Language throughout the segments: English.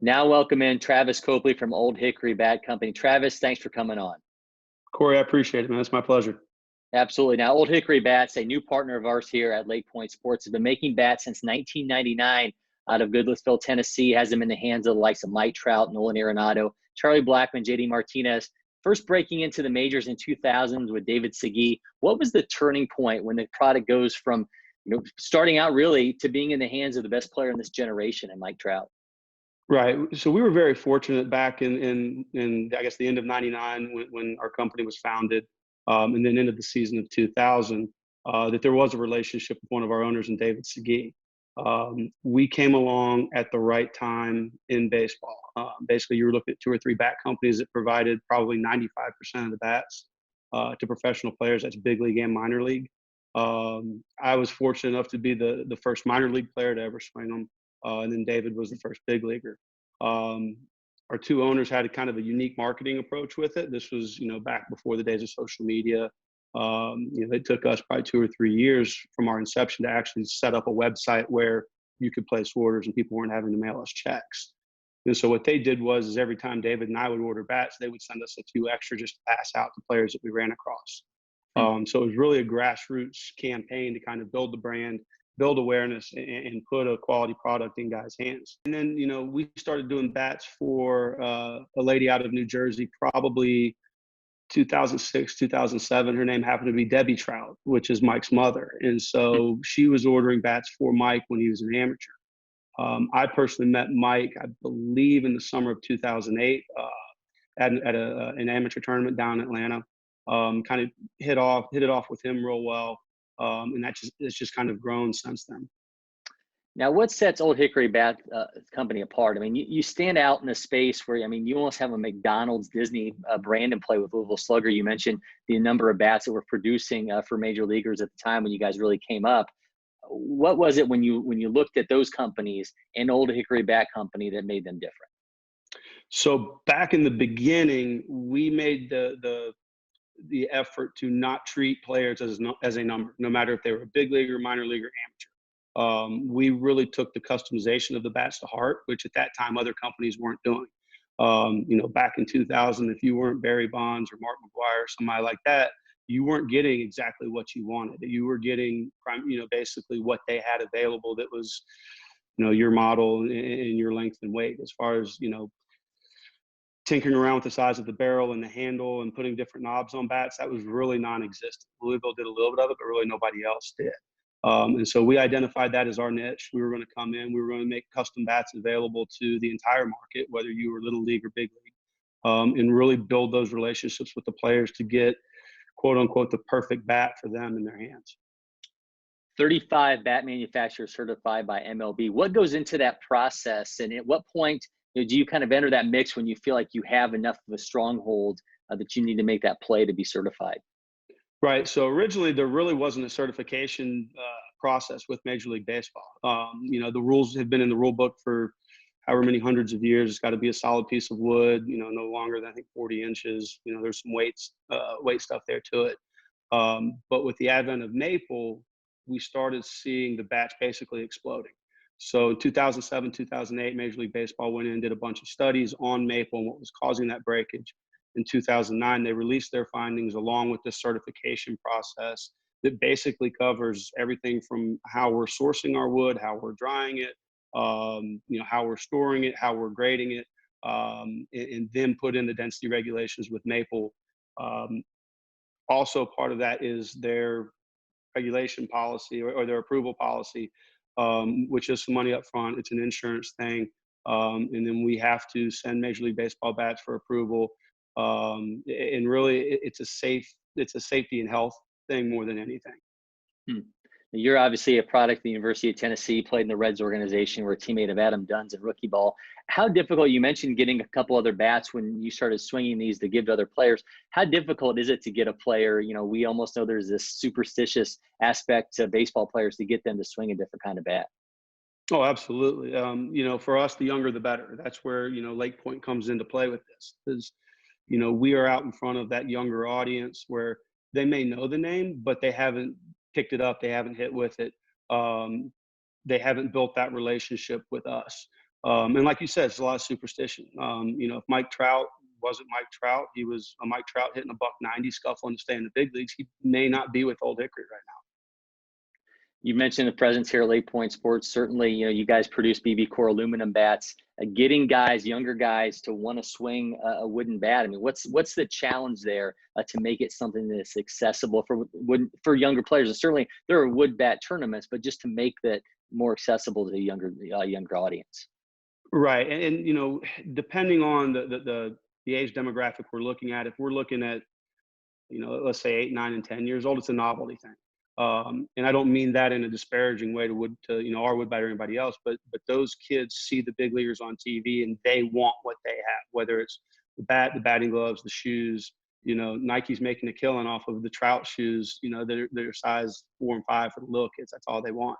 Now welcome in Travis Copley from Old Hickory Bat Company. Travis, thanks for coming on. Corey, I appreciate it, man. It's my pleasure. Absolutely. Now, Old Hickory Bats, a new partner of ours here at Lake Point Sports, has been making bats since 1999 out of Goodlettsville, Tennessee. Has them in the hands of the likes of Mike Trout, Nolan Arenado, Charlie Blackmon, JD Martinez. First breaking into the majors in 2000s with David Segui. What was the turning point when the product goes from starting out really to being in the hands of the best player in this generation and Mike Trout? Right. So we were very fortunate back in I guess the end of '99 when our company was founded, and then into the season of 2000, that there was a relationship with one of our owners and David Segui. We came along at the right time in baseball. Basically, you were looking at two or three bat companies that provided probably 95% of the bats to professional players. That's big league and minor league. I was fortunate enough to be the first minor league player to ever swing them. And then David was the first big leaguer. Our two owners had a kind of a unique marketing approach with it. This was, back before the days of social media. It took us probably 2 or 3 years from our inception to actually set up a website where you could place orders and people weren't having to mail us checks. And so what they did was every time David and I would order bats, they would send us a few extra just to pass out to players that we ran across. So it was really a grassroots campaign to kind of build the brand, build awareness, and put a quality product in guys' hands. And then, we started doing bats for a lady out of New Jersey, probably 2006, 2007. Her name happened to be Debbie Trout, which is Mike's mother. And so she was ordering bats for Mike when he was an amateur. I personally met Mike, I believe, in the summer of 2008 at an amateur tournament down in Atlanta. Kind of hit it off with him real well. And it's just kind of grown since then. Now, what sets Old Hickory Bat Company apart? I mean, you stand out in a space where, you almost have a McDonald's, Disney brand in play with Louisville Slugger. You mentioned the number of bats that were producing for major leaguers at the time when you guys really came up. What was it when you looked at those companies and Old Hickory Bat Company that made them different? So back in the beginning, we made the effort to not treat players as a number, no matter if they were a big leaguer, minor leaguer, amateur. We really took the customization of the bats to heart, which at that time other companies weren't doing. Back in 2000, if you weren't Barry Bonds or Mark McGwire or somebody like that, you weren't getting exactly what you wanted. You were getting, basically what they had available that was, your model and your length and weight. As far as, tinkering around with the size of the barrel and the handle and putting different knobs on bats, that was really non-existent. Louisville did a little bit of it, but really nobody else did. And so we identified that as our niche. We were going to come in, we were going to make custom bats available to the entire market, whether you were little league or big league, and really build those relationships with the players to get, quote unquote, the perfect bat for them in their hands. 35 bat manufacturers certified by MLB. What goes into that process, and at what point do you kind of enter that mix when you feel like you have enough of a stronghold that you need to make that play to be certified? Right. So originally there really wasn't a certification process with Major League Baseball. The rules have been in the rule book for however many hundreds of years. It's got to be a solid piece of wood, no longer than I think 40 inches. There's some weight stuff there to it. But with the advent of maple, we started seeing the bats basically exploding. So in 2007, 2008, Major League Baseball went in and did a bunch of studies on maple and what was causing that breakage. In 2009, they released their findings along with this certification process that basically covers everything from how we're sourcing our wood, how we're drying it, how we're storing it, how we're grading it, and then put in the density regulations with maple. Also part of that is their regulation policy or their approval policy, which is some money up front. It's an insurance thing. And then we have to send Major League Baseball bats for approval. And really it's a safety and health thing more than anything. You're obviously a product of the University of Tennessee, played in the Reds organization, were a teammate of Adam Dunn's in rookie ball. How difficult, you mentioned getting a couple other bats when you started swinging these to give to other players. How difficult is it to get a player? We almost know there's this superstitious aspect to baseball players to get them to swing a different kind of bat. Oh, absolutely. For us, the younger, the better. That's where, Lake Point comes into play with this. Because, we are out in front of that younger audience where they may know the name, but they haven't picked it up. They haven't hit with it. They haven't built that relationship with us. And like you said, it's a lot of superstition. If Mike Trout wasn't Mike Trout, he was a Mike Trout hitting a buck 90, scuffling to stay in the big leagues. He may not be with Old Hickory right now. You mentioned the presence here at Lake Point Sports. Certainly, you guys produce BB Core aluminum bats. Getting guys, younger guys, to want to swing a wooden bat. I mean, what's the challenge there to make it something that's accessible for younger players? And certainly, there are wood bat tournaments, but just to make that more accessible to the younger audience. Right, and depending on the age demographic we're looking at, if we're looking at let's say 8, 9, and 10 years old, it's a novelty thing. And I don't mean that in a disparaging way to our wood bat or anybody else, but those kids see the big leaguers on TV and they want what they have, whether it's the bat, the batting gloves, the shoes. Nike's making a killing off of the Trout shoes. They're size 4 and 5 for the little kids. That's all they want.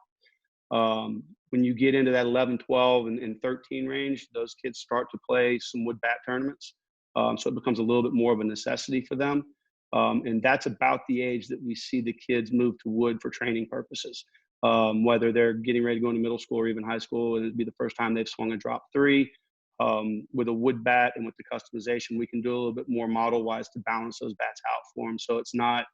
When you get into that 11, 12, and 13 range, those kids start to play some wood bat tournaments. So it becomes a little bit more of a necessity for them. And that's about the age that we see the kids move to wood for training purposes. Whether they're getting ready to go into middle school or even high school, it'd be the first time they've swung a drop 3. With a wood bat and with the customization, we can do a little bit more model-wise to balance those bats out for them. So it's not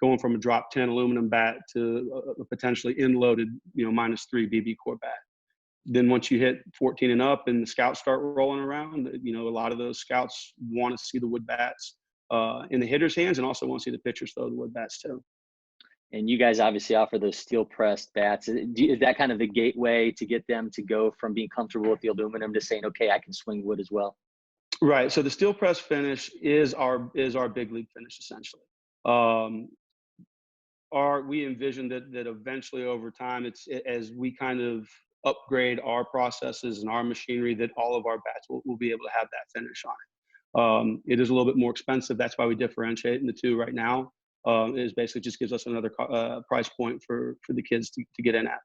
going from a drop 10 aluminum bat to a potentially end-loaded, -3 BB Core bat. Then once you hit 14 and up and the scouts start rolling around, a lot of those scouts want to see the wood bats in the hitter's hands and also want to see the pitchers throw the wood bats too. And you guys obviously offer those steel pressed bats. Is that kind of the gateway to get them to go from being comfortable with the aluminum to saying, okay, I can swing wood as well? Right. So the steel press finish is our big league finish essentially. We envision that eventually over time, as we kind of upgrade our processes and our machinery, that all of our bats will be able to have that finish on it. It is a little bit more expensive. That's why we differentiate in the two right now. It basically just gives us another price point for the kids to get in at.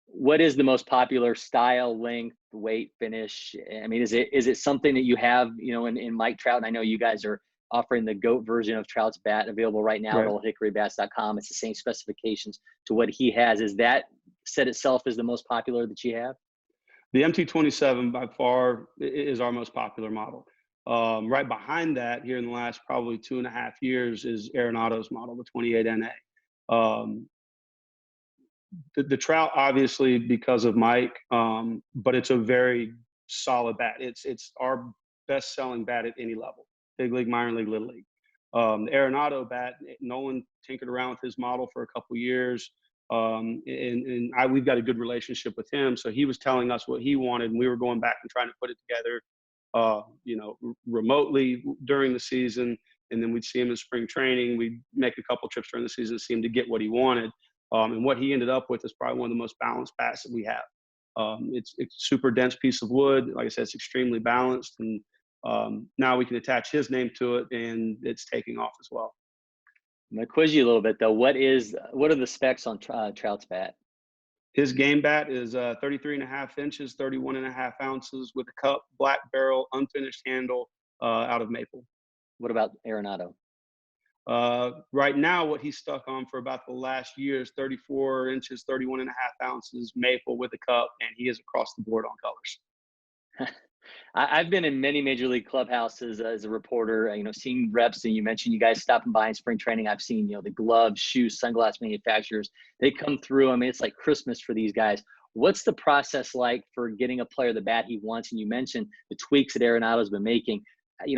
What is the most popular style, length, weight, finish? I mean, is it something that you have, in Mike Trout? And I know you guys are offering the GOAT version of Trout's bat available right now at oldhickorybats.com. It's the same specifications to what he has. Is that set itself as the most popular that you have? The MT27 by far is our most popular model. Right behind that, here in the last probably 2.5 years, is Arenado's model, the 28NA. The Trout, obviously, because of Mike, but it's a very solid bat. It's our best-selling bat at any level, big league, minor league, little league. The Arenado bat, Nolan tinkered around with his model for a couple years, we've got a good relationship with him. So he was telling us what he wanted, and we were going back and trying to put it together, remotely during the season. And then we'd see him in spring training. We'd make a couple trips during the season to see him to get what he wanted. And what he ended up with is probably one of the most balanced bats that we have. It's a super dense piece of wood. Like I said, it's extremely balanced. And now we can attach his name to it, and it's taking off as well. I'm going to quiz you a little bit, though. What are the specs on Trout's bat? His game bat is 33.5 inches, 31.5 ounces, with a cup, black barrel, unfinished handle, out of maple. What about Arenado? Right now, what he's stuck on for about the last year is 34 inches, 31.5 ounces, maple with a cup, and he is across the board on colors. I've been in many major league clubhouses as a reporter, seeing reps, and you mentioned you guys stopping by in spring training. I've seen, the gloves, shoes, sunglass manufacturers, they come through. I mean, it's like Christmas for these guys. What's the process like for getting a player the bat he wants? And you mentioned the tweaks that Arenado's been making.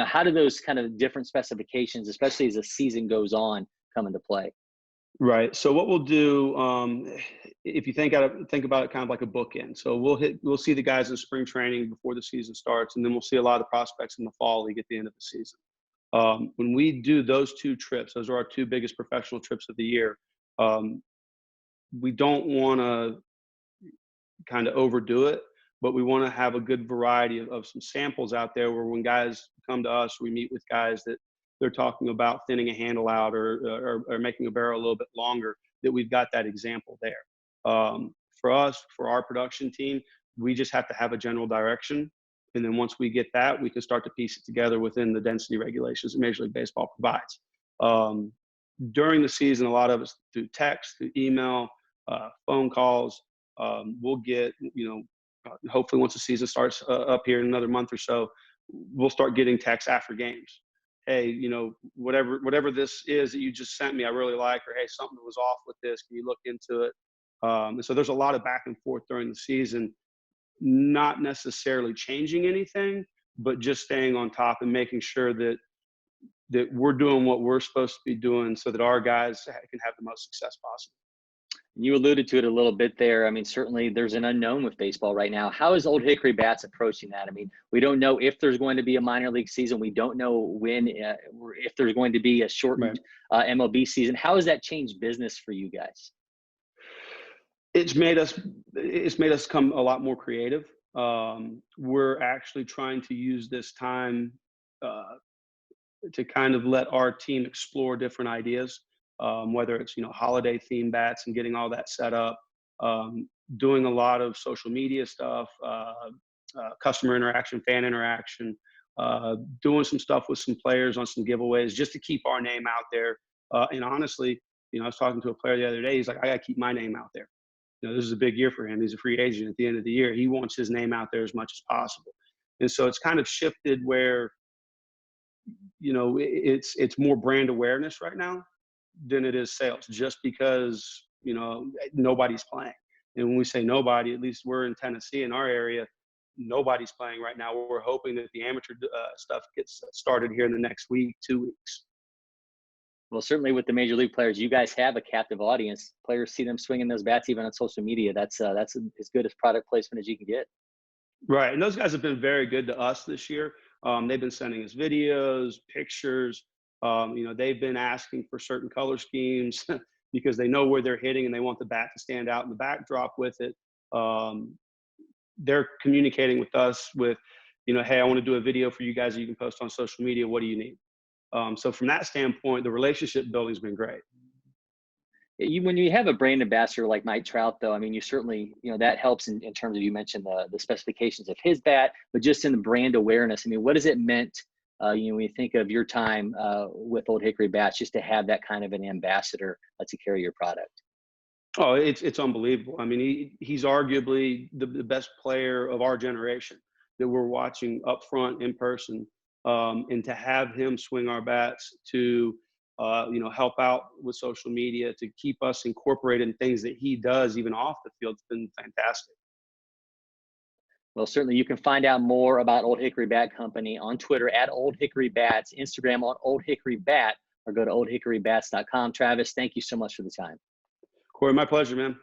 How do those kind of different specifications, especially as the season goes on, come into play? Right. So what we'll do, if you think about it kind of like a bookend. So we'll see the guys in spring training before the season starts, and then we'll see a lot of the prospects in the fall league at the end of the season. When we do those 2 trips, those are our 2 biggest professional trips of the year. We don't want to kind of overdo it, but we want to have a good variety of some samples out there where when guys come to us, we meet with guys that they're talking about thinning a handle out or making a barrel a little bit longer, that we've got that example there. For us, for our production team, we just have to have a general direction. And then once we get that, we can start to piece it together within the density regulations that Major League Baseball provides. During the season, a lot of us through text, through email, phone calls, we'll get, hopefully once the season starts up here in another month or so, we'll start getting texts after games. Hey, whatever this is that you just sent me, I really like, or hey, something was off with this. Can you look into it? And so there's a lot of back and forth during the season, not necessarily changing anything, but just staying on top and making sure that we're doing what we're supposed to be doing so that our guys can have the most success possible. You alluded to it a little bit there. I mean, certainly there's an unknown with baseball right now. How is Old Hickory Bats approaching that? I mean, we don't know if there's going to be a minor league season. We don't know when, if there's going to be a shortened MLB season. How has that changed business for you guys? It's made us come a lot more creative. We're actually trying to use this time to kind of let our team explore different ideas, whether it's holiday theme bats and getting all that set up, doing a lot of social media stuff, customer interaction, fan interaction, doing some stuff with some players on some giveaways just to keep our name out there. And honestly, I was talking to a player the other day. He's like, I got to keep my name out there. This is a big year for him. He's a free agent at the end of the year. He wants his name out there as much as possible. And so it's kind of shifted where, it's more brand awareness right now than it is sales, just because, nobody's playing. And when we say nobody, at least we're in Tennessee, in our area, nobody's playing right now. We're hoping that the amateur stuff gets started here in the next week, 2 weeks. Well, certainly with the major league players, you guys have a captive audience. Players see them swinging those bats even on social media. That's as good as product placement as you can get. Right, and those guys have been very good to us this year. They've been sending us videos, pictures. They've been asking for certain color schemes because they know where they're hitting and they want the bat to stand out in the backdrop with it. They're communicating with us with, hey, I want to do a video for you guys that you can post on social media. What do you need? So from that standpoint, the relationship building's been great. When you have a brand ambassador like Mike Trout, though, I mean, you certainly, that helps in terms of, you mentioned the specifications of his bat, but just in the brand awareness. I mean, what has it meant, when you think of your time with Old Hickory Bats, just to have that kind of an ambassador to carry your product? Oh, it's unbelievable. I mean, he's arguably the best player of our generation that we're watching up front in person. And to have him swing our bats, to help out with social media, to keep us incorporated in things that he does even off the field, it's been fantastic. Well, certainly you can find out more about Old Hickory Bat Company on Twitter at Old Hickory Bats, Instagram on Old Hickory Bat, or go to oldhickorybats.com. Travis, thank you so much for the time. Cory, my pleasure, man.